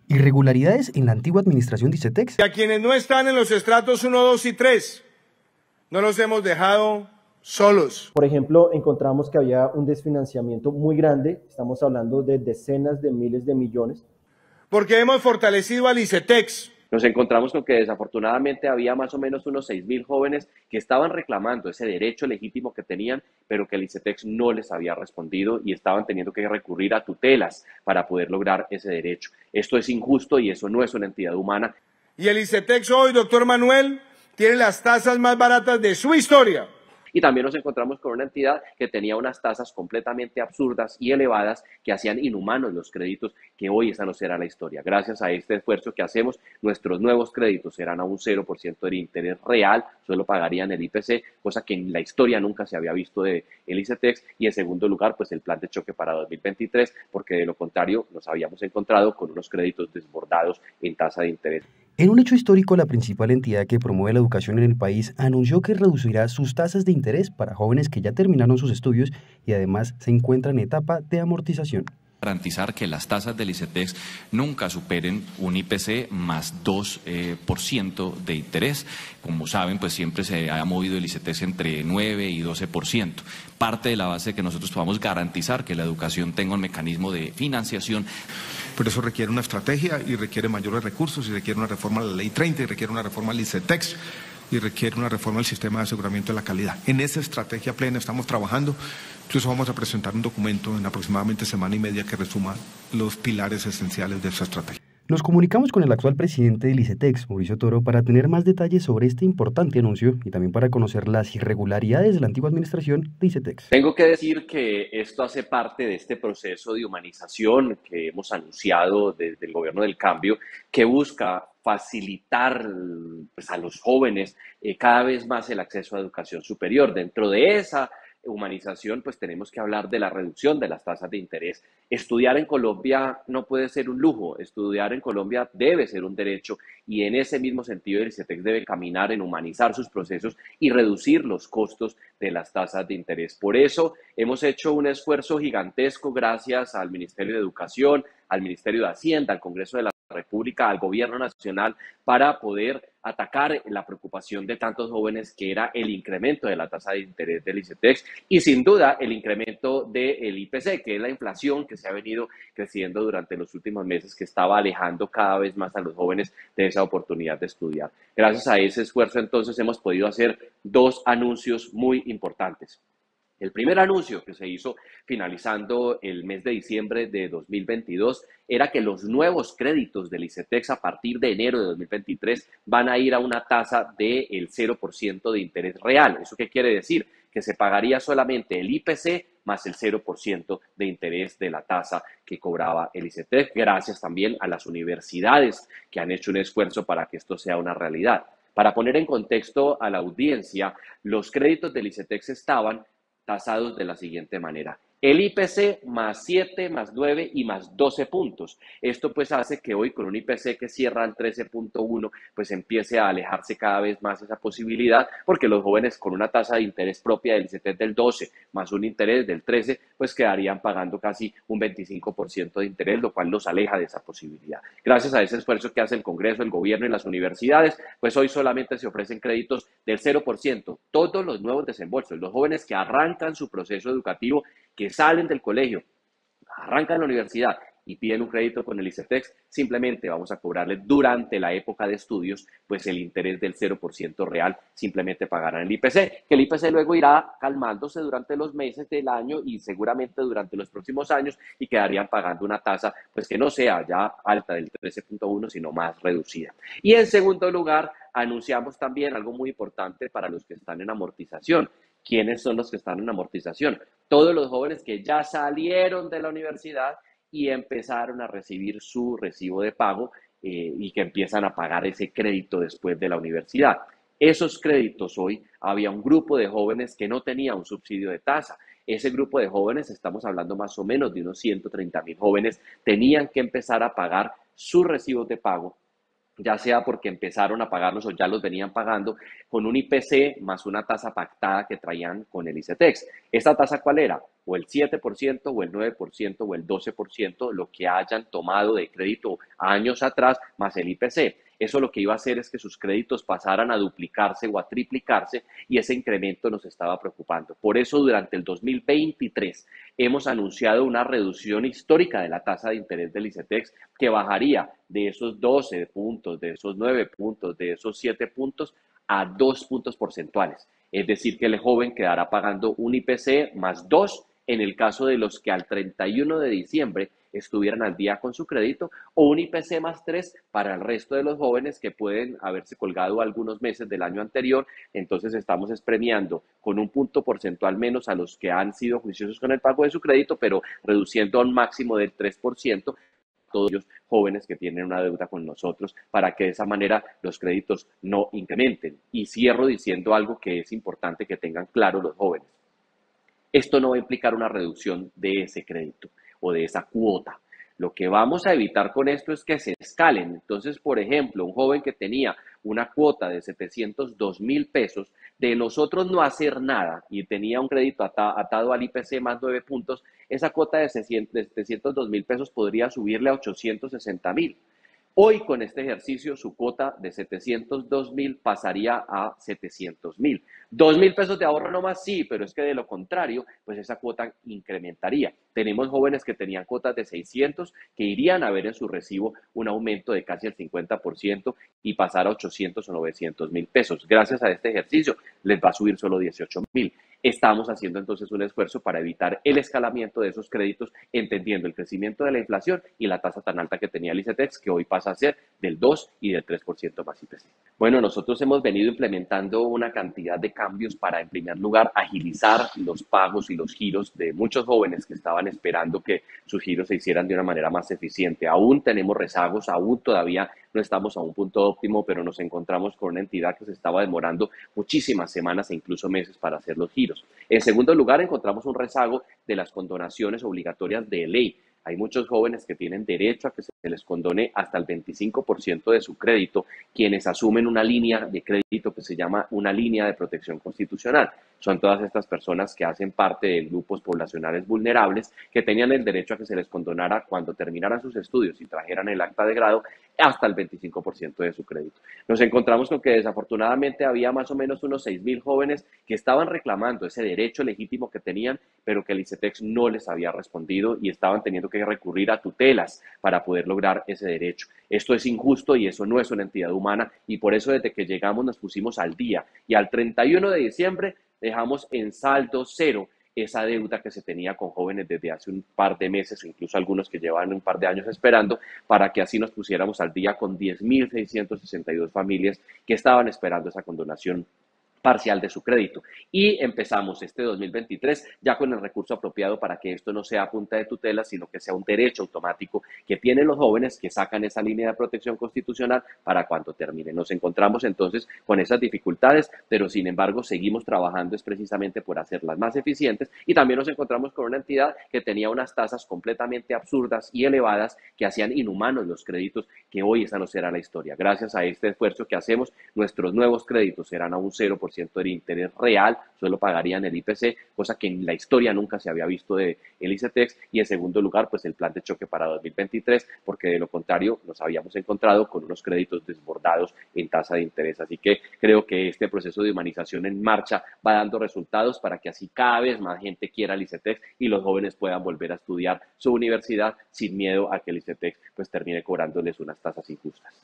Irregularidades en la antigua administración de ICETEX. Y a quienes no están en los estratos 1, 2 y 3, no los hemos dejado solos. Por ejemplo, encontramos que había un desfinanciamiento muy grande, estamos hablando de decenas de miles de millones. Porque hemos fortalecido al ICETEX. Nos encontramos con que desafortunadamente había más o menos unos 6.000 jóvenes que estaban reclamando ese derecho legítimo que tenían, pero que el ICETEX no les había respondido y estaban teniendo que recurrir a tutelas para poder lograr ese derecho. Esto es injusto y eso no es una entidad humana. Y el ICETEX hoy, doctor Manuel, tiene las tasas más baratas de su historia. Y también nos encontramos con una entidad que tenía unas tasas completamente absurdas y elevadas que hacían inhumanos los créditos, que hoy esa no será la historia. Gracias a este esfuerzo que hacemos, nuestros nuevos créditos serán a un 0% de interés real, solo pagarían el IPC, cosa que en la historia nunca se había visto de el ICETEX. Y en segundo lugar, pues el plan de choque para 2023, porque de lo contrario nos habíamos encontrado con unos créditos desbordados en tasa de interés. En un hecho histórico, la principal entidad que promueve la educación en el país anunció que reducirá sus tasas de interés para jóvenes que ya terminaron sus estudios y además se encuentran en etapa de amortización. Garantizar que las tasas del ICETEX nunca superen un IPC más 2% de interés. Como saben, pues siempre se ha movido el ICETEX entre 9 y 12%. Parte de la base de que nosotros podamos garantizar que la educación tenga un mecanismo de financiación. Pero eso requiere una estrategia y requiere mayores recursos y requiere una reforma a la Ley 30 y requiere una reforma al ICETEX y requiere una reforma al sistema de aseguramiento de la calidad. En esa estrategia plena estamos trabajando. Incluso vamos a presentar un documento en aproximadamente semana y media que resuma los pilares esenciales de esa estrategia. Nos comunicamos con el actual presidente del ICETEX, Mauricio Toro, para tener más detalles sobre este importante anuncio y también para conocer las irregularidades de la antigua administración de ICETEX. Tengo que decir que esto hace parte de este proceso de humanización que hemos anunciado desde el gobierno del cambio, que busca facilitar pues, a los jóvenes cada vez más el acceso a educación superior. Dentro de esa humanización, pues tenemos que hablar de la reducción de las tasas de interés. Estudiar en Colombia no puede ser un lujo, estudiar en Colombia debe ser un derecho y en ese mismo sentido el ICETEX debe caminar en humanizar sus procesos y reducir los costos de las tasas de interés. Por eso hemos hecho un esfuerzo gigantesco gracias al Ministerio de Educación, al Ministerio de Hacienda, al Congreso de la República, al Gobierno Nacional, para poder atacar la preocupación de tantos jóvenes que era el incremento de la tasa de interés del ICETEX y sin duda el incremento del IPC, que es la inflación que se ha venido creciendo durante los últimos meses, que estaba alejando cada vez más a los jóvenes de esa oportunidad de estudiar. Gracias a ese esfuerzo entonces hemos podido hacer dos anuncios muy importantes. El primer anuncio que se hizo finalizando el mes de diciembre de 2022 era que los nuevos créditos del ICETEX a partir de enero de 2023 van a ir a una tasa del 0% de interés real. ¿Eso qué quiere decir? Que se pagaría solamente el IPC más el 0% de interés de la tasa que cobraba el ICETEX, gracias también a las universidades que han hecho un esfuerzo para que esto sea una realidad. Para poner en contexto a la audiencia, los créditos del ICETEX estaban tasados de la siguiente manera. El IPC más 7, más 9 y más 12 puntos. Esto pues hace que hoy con un IPC que cierra al 13.1 pues empiece a alejarse cada vez más esa posibilidad porque los jóvenes con una tasa de interés propia del ICETEX del 12 más un interés del 13 pues quedarían pagando casi un 25% de interés, lo cual los aleja de esa posibilidad. Gracias a ese esfuerzo que hace el Congreso, el gobierno y las universidades, pues hoy solamente se ofrecen créditos del 0%. Todos los nuevos desembolsos, los jóvenes que arrancan su proceso educativo, que salen del colegio, arrancan la universidad y piden un crédito con el ICETEX, simplemente vamos a cobrarle durante la época de estudios, pues el interés del 0% real, simplemente pagarán el IPC, que el IPC luego irá calmándose durante los meses del año y seguramente durante los próximos años y quedarían pagando una tasa, pues que no sea ya alta del 13.1, sino más reducida. Y en segundo lugar, anunciamos también algo muy importante para los que están en amortización. ¿Quiénes son los que están en amortización? Todos los jóvenes que ya salieron de la universidad y empezaron a recibir su recibo de pago y que empiezan a pagar ese crédito después de la universidad. Esos créditos hoy, había un grupo de jóvenes que no tenía un subsidio de tasa. Ese grupo de jóvenes, estamos hablando más o menos de unos 130.000 jóvenes, tenían que empezar a pagar sus recibos de pago, ya sea porque empezaron a pagarlos o ya los venían pagando, con un IPC más una tasa pactada que traían con el ICETEX. ¿Esta tasa cuál era? o el 7%, o el 9%, o el 12%, lo que hayan tomado de crédito años atrás, más el IPC. Eso lo que iba a hacer es que sus créditos pasaran a duplicarse o a triplicarse y ese incremento nos estaba preocupando. Por eso durante el 2023 hemos anunciado una reducción histórica de la tasa de interés del ICETEX que bajaría de esos 12 puntos, de esos 9 puntos, de esos 7 puntos a 2 puntos porcentuales. Es decir, que el joven quedará pagando un IPC más 2 en el caso de los que al 31 de diciembre estuvieran al día con su crédito, o un IPC más 3 para el resto de los jóvenes que pueden haberse colgado algunos meses del año anterior. Entonces estamos premiando con un punto porcentual menos a los que han sido juiciosos con el pago de su crédito, pero reduciendo a un máximo del 3% todos los jóvenes que tienen una deuda con nosotros, para que de esa manera los créditos no incrementen. Y cierro diciendo algo que es importante que tengan claro los jóvenes. Esto no va a implicar una reducción de ese crédito o de esa cuota. Lo que vamos a evitar con esto es que se escalen. Entonces, por ejemplo, un joven que tenía una cuota de 702.000 pesos, de nosotros no hacer nada y tenía un crédito atado al IPC más 9 puntos, esa cuota de 702.000 pesos podría subirle a 860.000. Hoy con este ejercicio su cuota de 702.000 pasaría a 700.000. 2.000 pesos de ahorro nomás, sí, pero es que de lo contrario, pues esa cuota incrementaría. Tenemos jóvenes que tenían cuotas de 600 que irían a ver en su recibo un aumento de casi el 50% y pasar a 800 o 900.000 pesos. Gracias a este ejercicio les va a subir solo 18.000. Estamos haciendo entonces un esfuerzo para evitar el escalamiento de esos créditos, entendiendo el crecimiento de la inflación y la tasa tan alta que tenía el ICETEX, que hoy pasa a ser del 2 y del 3% más IPC. Bueno, nosotros hemos venido implementando una cantidad de cambios para, en primer lugar, agilizar los pagos y los giros de muchos jóvenes que estaban esperando que sus giros se hicieran de una manera más eficiente. Aún tenemos rezagos, aún todavía no estamos a un punto óptimo, pero nos encontramos con una entidad que se estaba demorando muchísimas semanas e incluso meses para hacer los giros. En segundo lugar, encontramos un rezago de las condonaciones obligatorias de ley. Hay muchos jóvenes que tienen derecho a que se les condone hasta el 25% de su crédito, quienes asumen una línea de crédito que se llama una línea de protección constitucional. Son todas estas personas que hacen parte de grupos poblacionales vulnerables que tenían el derecho a que se les condonara cuando terminaran sus estudios y trajeran el acta de grado hasta el 25% de su crédito. Nos encontramos con que desafortunadamente había más o menos unos 6.000 jóvenes que estaban reclamando ese derecho legítimo que tenían, pero que el ICETEX no les había respondido y estaban teniendo que recurrir a tutelas para poder lograr ese derecho. Esto es injusto y eso no es una entidad humana, y por eso desde que llegamos nos pusimos al día y al 31 de diciembre dejamos en saldo cero esa deuda que se tenía con jóvenes desde hace un par de meses o incluso algunos que llevan un par de años esperando, para que así nos pusiéramos al día con 10.662 familias que estaban esperando esa condonación parcial de su crédito. Y empezamos este 2023 ya con el recurso apropiado para que esto no sea a punta de tutela, sino que sea un derecho automático que tienen los jóvenes que sacan esa línea de protección constitucional para cuando termine. Nos encontramos entonces con esas dificultades, pero sin embargo seguimos trabajando es precisamente por hacerlas más eficientes, y también nos encontramos con una entidad que tenía unas tasas completamente absurdas y elevadas que hacían inhumanos los créditos, que hoy esa no será la historia. Gracias a este esfuerzo que hacemos, nuestros nuevos créditos serán a un 0% de interés real, solo pagarían el IPC, cosa que en la historia nunca se había visto de el ICETEX. Y en segundo lugar, pues el plan de choque para 2023, porque de lo contrario nos habíamos encontrado con unos créditos desbordados en tasa de interés. Así que creo que este proceso de humanización en marcha va dando resultados para que así cada vez más gente quiera el ICETEX y los jóvenes puedan volver a estudiar su universidad sin miedo a que el ICETEX pues termine cobrándoles unas tasas injustas.